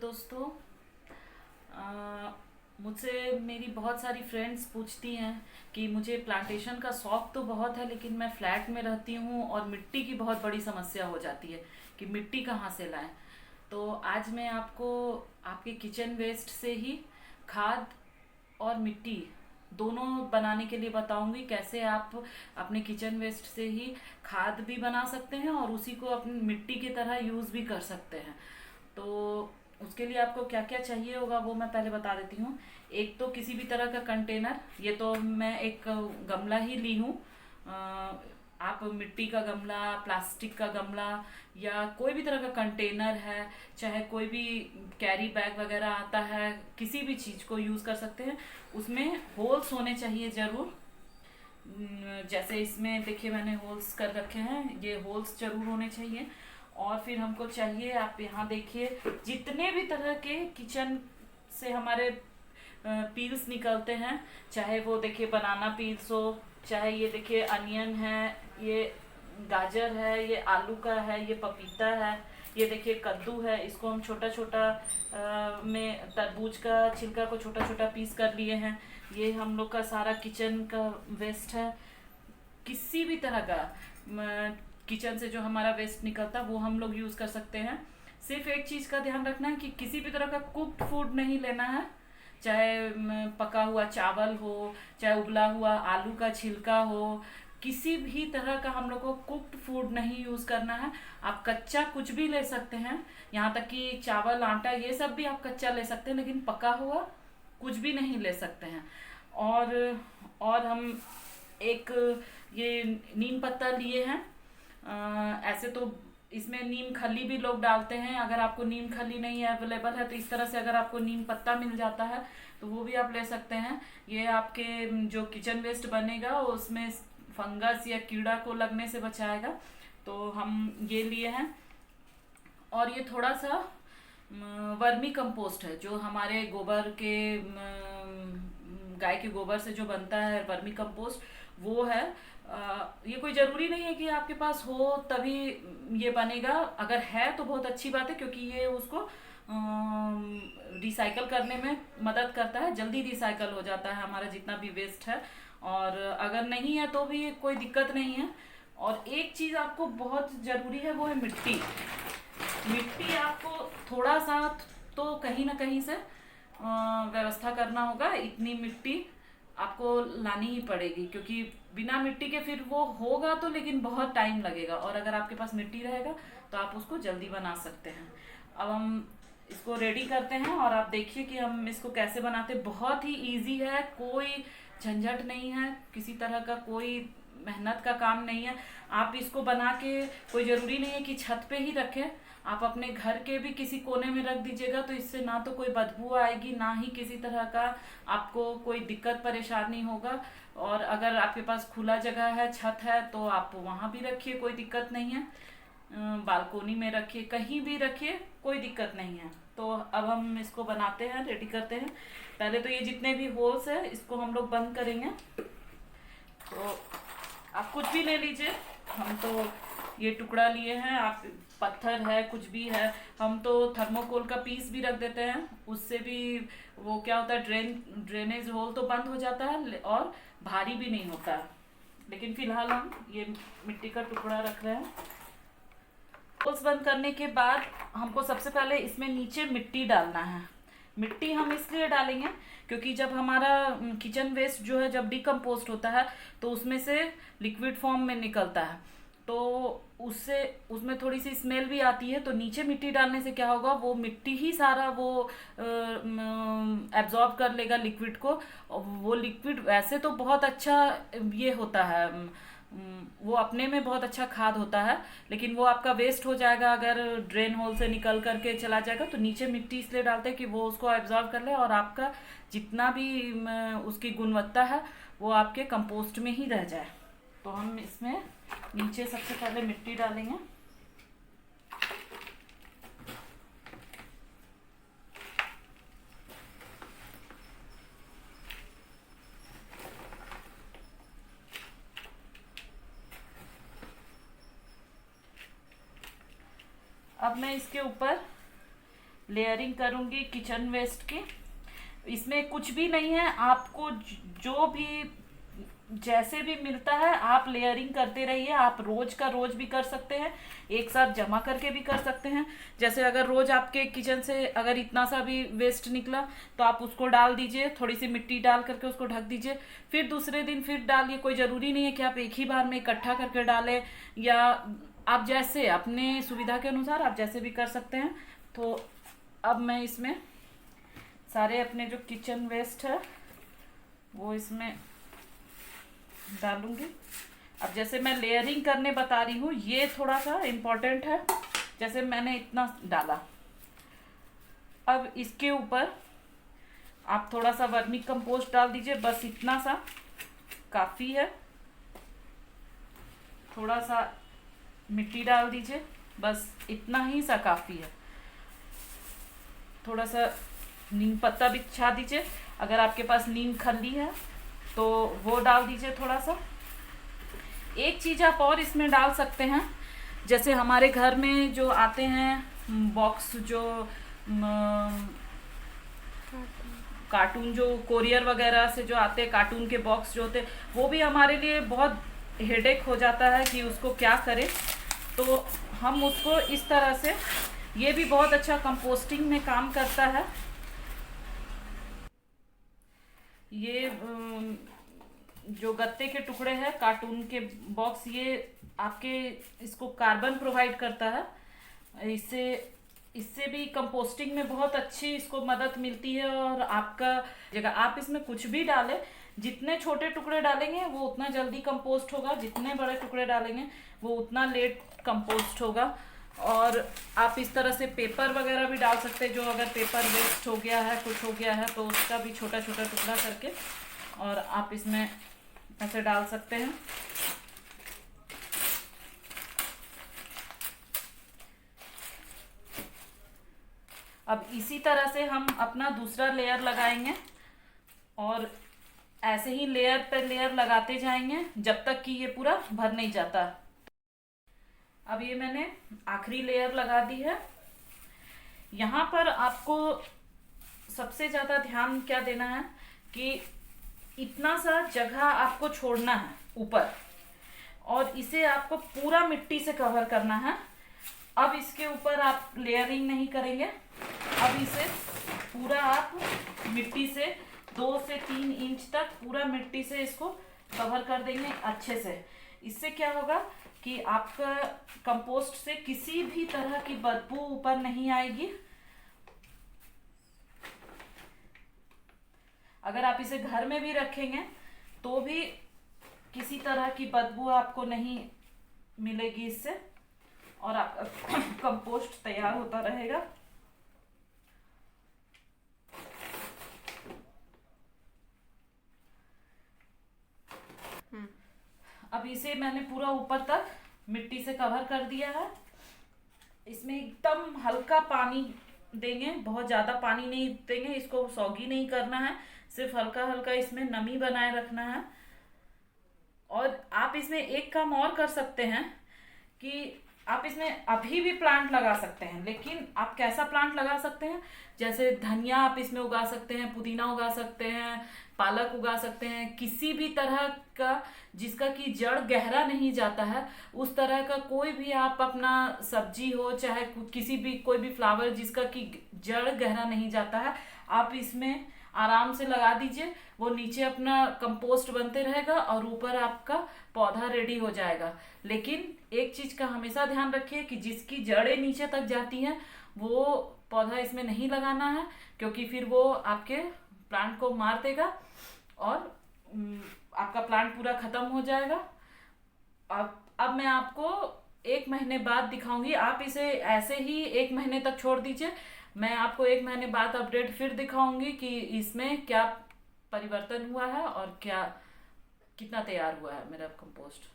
दोस्तों। मुझसे मेरी बहुत सारी फ्रेंड्स पूछती हैं कि मुझे प्लांटेशन का शौक तो बहुत है, लेकिन मैं फ्लैट में रहती हूँ और मिट्टी की बहुत बड़ी समस्या हो जाती है कि मिट्टी कहाँ से लाएं। तो आज मैं आपको आपके किचन वेस्ट से ही खाद और मिट्टी दोनों बनाने के लिए बताऊंगी, कैसे आप अपने किचन वेस्ट से ही खाद भी बना सकते हैं और उसी को अपनी मिट्टी की तरह यूज़ भी कर सकते हैं। तो उसके लिए आपको क्या क्या चाहिए होगा वो मैं पहले बता देती हूँ। एक तो किसी भी तरह का कंटेनर, ये तो मैं एक गमला ही ली हूँ। आप मिट्टी का गमला, प्लास्टिक का गमला या कोई भी तरह का कंटेनर है, चाहे कोई भी कैरी बैग वगैरह आता है, किसी भी चीज़ को यूज़ कर सकते हैं। उसमें होल्स होने चाहिए ज़रूर। जैसे इसमें देखिए मैंने होल्स कर रखे हैं, ये होल्स जरूर होने चाहिए। और फिर हमको चाहिए, आप यहाँ देखिए, जितने भी तरह के किचन से हमारे पील्स निकलते हैं, चाहे वो देखिए बनाना पील्स हो, चाहे ये देखिए अनियन है, ये गाजर है, ये आलू का है, ये पपीता है, ये देखिए कद्दू है, इसको हम छोटा छोटा में तरबूज का छिलका को छोटा छोटा पीस कर लिए हैं। ये हम लोग का सारा किचन का वेस्ट है। किसी भी तरह का किचन से जो हमारा वेस्ट निकलता है वो हम लोग यूज़ कर सकते हैं। सिर्फ एक चीज़ का ध्यान रखना है कि किसी भी तरह का कुक्ड फूड नहीं लेना है, चाहे पका हुआ चावल हो, चाहे उबला हुआ आलू का छिलका हो, किसी भी तरह का हम लोग को कुक्ड फूड नहीं यूज़ करना है। आप कच्चा कुछ भी ले सकते हैं, यहाँ तक कि चावल आटा ये सब भी आप कच्चा ले सकते हैं, लेकिन पका हुआ कुछ भी नहीं ले सकते हैं। और हम एक ये नीम पत्ता लिए हैं। ऐसे तो इसमें नीम खली भी लोग डालते हैं, अगर आपको नीम खली नहीं अवेलेबल है तो इस तरह से अगर आपको नीम पत्ता मिल जाता है तो वो भी आप ले सकते हैं। ये आपके जो किचन वेस्ट बनेगा उसमें फंगस या कीड़ा को लगने से बचाएगा। तो हम ये लिए हैं। और ये थोड़ा सा वर्मी कंपोस्ट है, जो हमारे गोबर के गाय के गोबर से जो बनता है वर्मी कंपोस्ट, वो है। ये कोई ज़रूरी नहीं है कि आपके पास हो तभी ये बनेगा। अगर है तो बहुत अच्छी बात है, क्योंकि ये उसको रिसाइकल करने में मदद करता है, जल्दी रिसाइकल हो जाता है हमारा जितना भी वेस्ट है। और अगर नहीं है तो भी कोई दिक्कत नहीं है। और एक चीज़ आपको बहुत ज़रूरी है, वो है मिट्टी। मिट्टी आपको थोड़ा सा तो कहीं ना कहीं से व्यवस्था करना होगा। इतनी मिट्टी आपको लानी ही पड़ेगी, क्योंकि बिना मिट्टी के फिर वो होगा तो, लेकिन बहुत टाइम लगेगा। और अगर आपके पास मिट्टी रहेगा तो आप उसको जल्दी बना सकते हैं। अब हम इसको रेडी करते हैं और आप देखिए कि हम इसको कैसे बनाते हैं। बहुत ही इजी है, कोई झंझट नहीं है, किसी तरह का कोई मेहनत का काम नहीं है। आप इसको बना के, कोई ज़रूरी नहीं है कि छत पे ही रखें, आप अपने घर के भी किसी कोने में रख दीजिएगा, तो इससे ना तो कोई बदबू आएगी, ना ही किसी तरह का आपको कोई दिक्कत परेशानी होगा। और अगर आपके पास खुला जगह है, छत है, तो आप वहाँ भी रखिए, कोई दिक्कत नहीं है। बालकोनी में रखिए, कहीं भी रखिए, कोई दिक्कत नहीं है। तो अब हम इसको बनाते हैं, रेडी करते हैं। पहले तो ये जितने भी होल्स है इसको हम लोग बंद करेंगे। तो आप कुछ भी ले लीजिए, हम तो ये टुकड़ा लिए हैं, आप पत्थर है, कुछ भी है। हम तो थर्मोकोल का पीस भी रख देते हैं, उससे भी वो क्या होता है, ड्रेनेज होल तो बंद हो जाता है और भारी भी नहीं होता है। लेकिन फिलहाल हम ये मिट्टी का टुकड़ा रख रहे हैं। होल्स बंद करने के बाद हमको सबसे पहले इसमें नीचे मिट्टी डालना है। मिट्टी हम इसलिए डालेंगे क्योंकि जब हमारा किचन वेस्ट जो है जब डिकम्पोस्ट होता है तो उसमें से लिक्विड फॉर्म में निकलता है, तो उससे उसमें थोड़ी सी स्मेल भी आती है। तो नीचे मिट्टी डालने से क्या होगा, वो मिट्टी ही सारा वो एब्जॉर्ब कर लेगा लिक्विड को। और वो लिक्विड वैसे तो बहुत अच्छा ये होता है, वो अपने में बहुत अच्छा खाद होता है, लेकिन वो आपका वेस्ट हो जाएगा अगर ड्रेन होल से निकल करके चला जाएगा। तो नीचे मिट्टी इसलिए डालते हैं कि वो उसको एब्जॉर्ब कर ले और आपका जितना भी उसकी गुणवत्ता है वो आपके कंपोस्ट में ही रह जाए। तो हम इसमें नीचे सबसे पहले मिट्टी डालेंगे। अब मैं इसके ऊपर लेयरिंग करूँगी किचन वेस्ट की। इसमें कुछ भी नहीं है, आपको जो भी जैसे भी मिलता है आप लेयरिंग करते रहिए। आप रोज का रोज भी कर सकते हैं, एक साथ जमा करके भी कर सकते हैं। जैसे अगर रोज आपके किचन से अगर इतना सा भी वेस्ट निकला तो आप उसको डाल दीजिए, थोड़ी सी मिट्टी डाल करके उसको ढक दीजिए, फिर दूसरे दिन फिर डालिए। कोई ज़रूरी नहीं है कि आप एक ही बार में इकट्ठा करके डालें, या आप जैसे अपने सुविधा के अनुसार आप जैसे भी कर सकते हैं। तो अब मैं इसमें सारे अपने जो किचन वेस्ट है वो इसमें डालूंगी। अब जैसे मैं लेयरिंग करने बता रही हूँ, ये थोड़ा सा इम्पोर्टेंट है। जैसे मैंने इतना डाला, अब इसके ऊपर आप थोड़ा सा वर्मी कंपोस्ट डाल दीजिए, बस इतना सा काफ़ी है। थोड़ा सा मिट्टी डाल दीजिए, बस इतना ही सा काफ़ी है। थोड़ा सा नीम पत्ता बिछा दीजिए, अगर आपके पास नीम खल्ली है तो वो डाल दीजिए थोड़ा सा। एक चीज़ आप और इसमें डाल सकते हैं, जैसे हमारे घर में जो आते हैं बॉक्स, जो कार्टून जो कोरियर वगैरह से जो आते हैं, कार्टून के बॉक्स जो होते हैं, वो भी हमारे लिए बहुत हेडेक हो जाता है कि उसको क्या करें। तो हम उसको इस तरह से, ये भी बहुत अच्छा कंपोस्टिंग में काम करता है। ये जो गत्ते के टुकड़े हैं कार्टून के बॉक्स, ये आपके इसको कार्बन प्रोवाइड करता है। इससे भी कंपोस्टिंग में बहुत अच्छी इसको मदद मिलती है। और आपका जगह आप इसमें कुछ भी डालें, जितने छोटे टुकड़े डालेंगे वो उतना जल्दी कंपोस्ट होगा, जितने बड़े टुकड़े डालेंगे वो उतना लेट कंपोस्ट होगा। और आप इस तरह से पेपर वगैरह भी डाल सकते हैं, जो अगर पेपर वेस्ट हो गया है, कुछ हो गया है, तो उसका भी छोटा छोटा टुकड़ा करके और आप इसमें ऐसे डाल सकते हैं। अब इसी तरह से हम अपना दूसरा लेयर लगाएंगे और ऐसे ही लेयर पर लेयर लगाते जाएंगे जब तक कि ये पूरा भर नहीं जाता। अब ये मैंने आखिरी लेयर लगा दी है। यहाँ पर आपको सबसे ज़्यादा ध्यान क्या देना है कि इतना सा जगह आपको छोड़ना है ऊपर, और इसे आपको पूरा मिट्टी से कवर करना है। अब इसके ऊपर आप लेयरिंग नहीं करेंगे, अब इसे पूरा आप मिट्टी से 2 से 3 इंच तक पूरा मिट्टी से इसको कवर कर देंगे अच्छे से। इससे क्या होगा कि आपका कंपोस्ट से किसी भी तरह की बदबू ऊपर नहीं आएगी। अगर आप इसे घर में भी रखेंगे तो भी किसी तरह की बदबू आपको नहीं मिलेगी इससे, और आपका कंपोस्ट तैयार होता रहेगा। अब इसे मैंने पूरा ऊपर तक मिट्टी से कवर कर दिया है। इसमें एकदम हल्का पानी देंगे, बहुत ज़्यादा पानी नहीं देंगे, इसको सौगी नहीं करना है, सिर्फ हल्का हल्का इसमें नमी बनाए रखना है। और आप इसमें एक काम और कर सकते हैं कि आप इसमें अभी भी प्लांट लगा सकते हैं, लेकिन आप कैसा प्लांट लगा सकते हैं, जैसे धनिया आप इसमें उगा सकते हैं, पुदीना उगा सकते हैं, पालक उगा सकते हैं, किसी भी तरह का जिसका कि जड़ गहरा नहीं जाता है, उस तरह का कोई भी आप अपना सब्जी हो, चाहे किसी भी कोई भी फ्लावर जिसका कि जड़ गहरा नहीं जाता है, आप इसमें आराम से लगा दीजिए। वो नीचे अपना कंपोस्ट बनते रहेगा और ऊपर आपका पौधा रेडी हो जाएगा। लेकिन एक चीज का हमेशा ध्यान रखिए कि जिसकी जड़ें नीचे तक जाती हैं वो पौधा इसमें नहीं लगाना है, क्योंकि फिर वो आपके प्लांट को मार देगा और आपका प्लांट पूरा खत्म हो जाएगा। अब मैं आपको 1 महीने बाद दिखाऊंगी। आप इसे ऐसे ही 1 महीने तक छोड़ दीजिए, मैं आपको 1 महीने बाद अपडेट फिर दिखाऊंगी कि इसमें क्या परिवर्तन हुआ है और क्या कितना तैयार हुआ है मेरा कंपोस्ट।